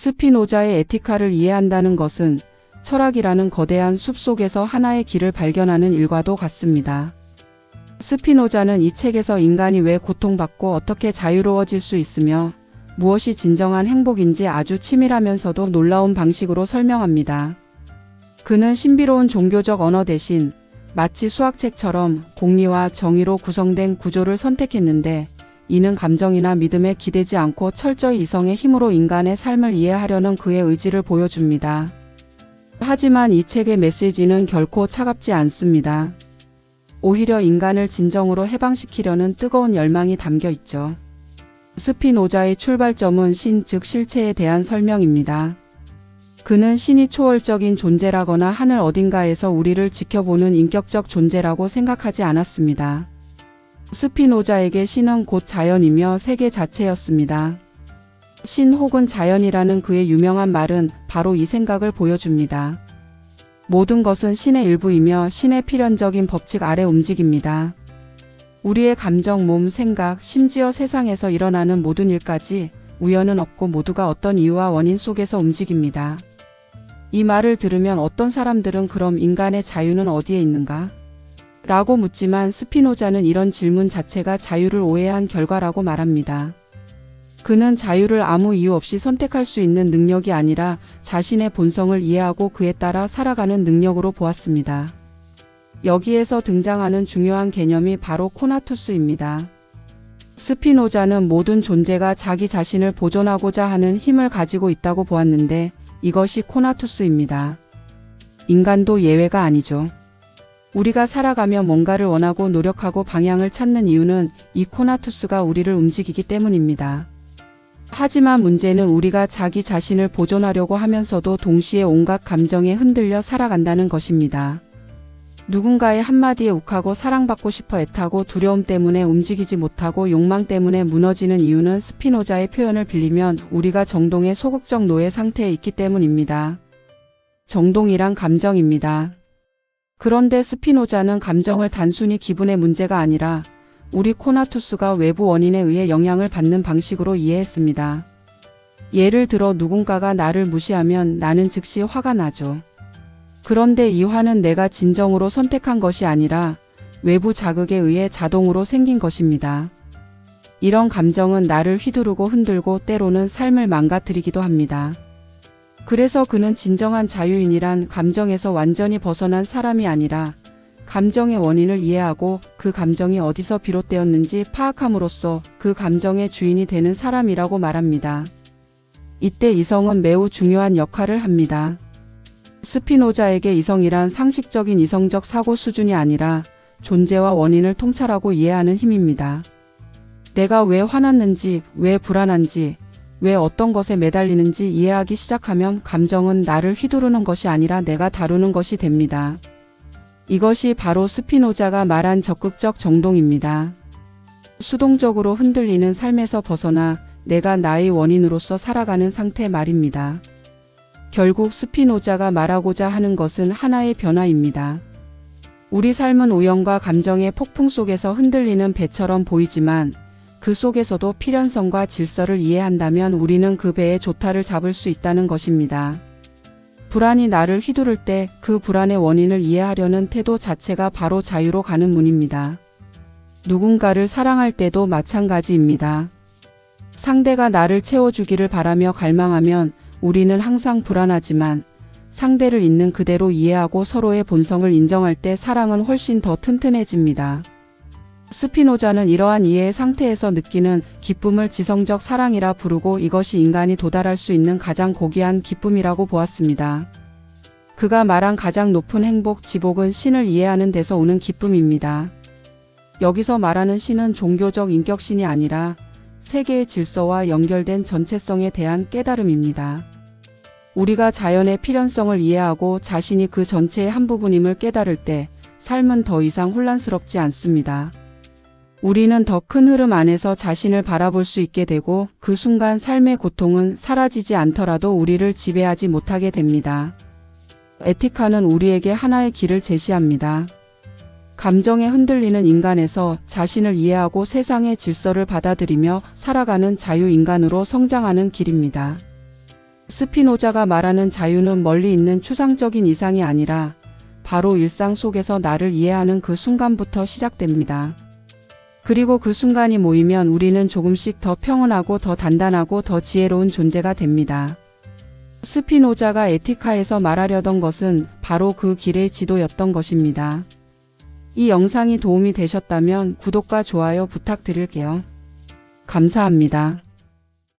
스피노자의 에티카를 이해한다는 것은 철학이라는 거대한 숲 속에서 하나의 길을 발견하는 일과도 같습니다. 스피노자는 이 책에서 인간이 왜 고통받고 어떻게 자유로워질 수 있으며 무엇이 진정한 행복인지 아주 치밀하면서도 놀라운 방식으로 설명합니다. 그는 신비로운 종교적 언어 대신 마치 수학책처럼 공리와 정의로 구성된 구조를 선택했는데, 이는 감정이나 믿음에 기대지 않고 철저히 이성의 힘으로 인간의 삶을 이해하려는 그의 의지를 보여줍니다. 하지만 이 책의 메시지는 결코 차갑지 않습니다. 오히려 인간을 진정으로 해방시키려는 뜨거운 열망이 담겨 있죠. 스피노자의 출발점은 신, 즉 실체에 대한 설명입니다. 그는 신이 초월적인 존재라거나 하늘 어딘가에서 우리를 지켜보는 인격적 존재라고 생각하지 않았습니다. 스피노자에게 신은 곧 자연이며 세계 자체였습니다. 신 혹은 자연이라는 그의 유명한 말은 바로 이 생각을 보여줍니다. 모든 것은 신의 일부이며 신의 필연적인 법칙 아래 움직입니다. 우리의 감정, 몸, 생각, 심지어 세상에서 일어나는 모든 일까지 우연은 없고 모두가 어떤 이유와 원인 속에서 움직입니다. 이 말을 들으면 어떤 사람들은 그럼 인간의 자유는 어디에 있는가? 라고 묻지만 스피노자는 이런 질문 자체가 자유를 오해한 결과라고 말합니다. 그는 자유를 아무 이유 없이 선택할 수 있는 능력이 아니라 자신의 본성을 이해하고 그에 따라 살아가는 능력으로 보았습니다. 여기에서 등장하는 중요한 개념이 바로 코나투스입니다. 스피노자는 모든 존재가 자기 자신을 보존하고자 하는 힘을 가지고 있다고 보았는데, 이것이 코나투스입니다. 인간도 예외가 아니죠. 우리가 살아가며 뭔가를 원하고 노력하고 방향을 찾는 이유는 이 코나투스가 우리를 움직이기 때문입니다. 하지만 문제는 우리가 자기 자신을 보존하려고 하면서도 동시에 온갖 감정에 흔들려 살아간다는 것입니다. 누군가의 한마디에 욱하고 사랑받고 싶어 애타고 두려움 때문에 움직이지 못하고 욕망 때문에 무너지는 이유는 스피노자의 표현을 빌리면 우리가 정동의 소극적 노예 상태에 있기 때문입니다. 정동이란 감정입니다. 그런데 스피노자는 감정을 단순히 기분의 문제가 아니라 우리 코나투스가 외부 원인에 의해 영향을 받는 방식으로 이해했습니다. 예를 들어 누군가가 나를 무시하면 나는 즉시 화가 나죠. 그런데 이 화는 내가 진정으로 선택한 것이 아니라 외부 자극에 의해 자동으로 생긴 것입니다. 이런 감정은 나를 휘두르고 흔들고 때로는 삶을 망가뜨리기도 합니다. 그래서 그는 진정한 자유인이란 감정에서 완전히 벗어난 사람이 아니라 감정의 원인을 이해하고 그 감정이 어디서 비롯되었는지 파악함으로써 그 감정의 주인이 되는 사람이라고 말합니다. 이때 이성은 매우 중요한 역할을 합니다. 스피노자에게 이성이란 상식적인 이성적 사고 수준이 아니라 존재와 원인을 통찰하고 이해하는 힘입니다. 내가 왜 화났는지, 왜 불안한지, 왜 어떤 것에 매달리는지 이해하기 시작하면 감정은 나를 휘두르는 것이 아니라 내가 다루는 것이 됩니다. 이것이 바로 스피노자가 말한 적극적 정동입니다. 수동적으로 흔들리는 삶에서 벗어나 내가 나의 원인으로서 살아가는 상태 말입니다. 결국 스피노자가 말하고자 하는 것은 하나의 변화입니다. 우리 삶은 우연과 감정의 폭풍 속에서 흔들리는 배처럼 보이지만 그 속에서도 필연성과 질서를 이해한다면 우리는 그 배의 조타를 잡을 수 있다는 것입니다. 불안이 나를 휘두를 때 그 불안의 원인을 이해하려는 태도 자체가 바로 자유로 가는 문입니다. 누군가를 사랑할 때도 마찬가지입니다. 상대가 나를 채워주기를 바라며 갈망하면 우리는 항상 불안하지만 상대를 있는 그대로 이해하고 서로의 본성을 인정할 때 사랑은 훨씬 더 튼튼해집니다. 스피노자는 이러한 이해의 상태에서 느끼는 기쁨을 지성적 사랑이라 부르고 이것이 인간이 도달할 수 있는 가장 고귀한 기쁨이라고 보았습니다. 그가 말한 가장 높은 행복, 지복은 신을 이해하는 데서 오는 기쁨입니다. 여기서 말하는 신은 종교적 인격신이 아니라 세계의 질서와 연결된 전체성에 대한 깨달음입니다. 우리가 자연의 필연성을 이해하고 자신이 그 전체의 한 부분임을 깨달을 때 삶은 더 이상 혼란스럽지 않습니다. 우리는 더 큰 흐름 안에서 자신을 바라볼 수 있게 되고 그 순간 삶의 고통은 사라지지 않더라도 우리를 지배하지 못하게 됩니다. 에티카는 우리에게 하나의 길을 제시합니다. 감정에 흔들리는 인간에서 자신을 이해하고 세상의 질서를 받아들이며 살아가는 자유인간으로 성장하는 길입니다. 스피노자가 말하는 자유는 멀리 있는 추상적인 이상이 아니라 바로 일상 속에서 나를 이해하는 그 순간부터 시작됩니다. 그리고 그 순간이 모이면 우리는 조금씩 더 평온하고 더 단단하고 더 지혜로운 존재가 됩니다. 스피노자가 에티카에서 말하려던 것은 바로 그 길의 지도였던 것입니다. 이 영상이 도움이 되셨다면 구독과 좋아요 부탁드릴게요. 감사합니다.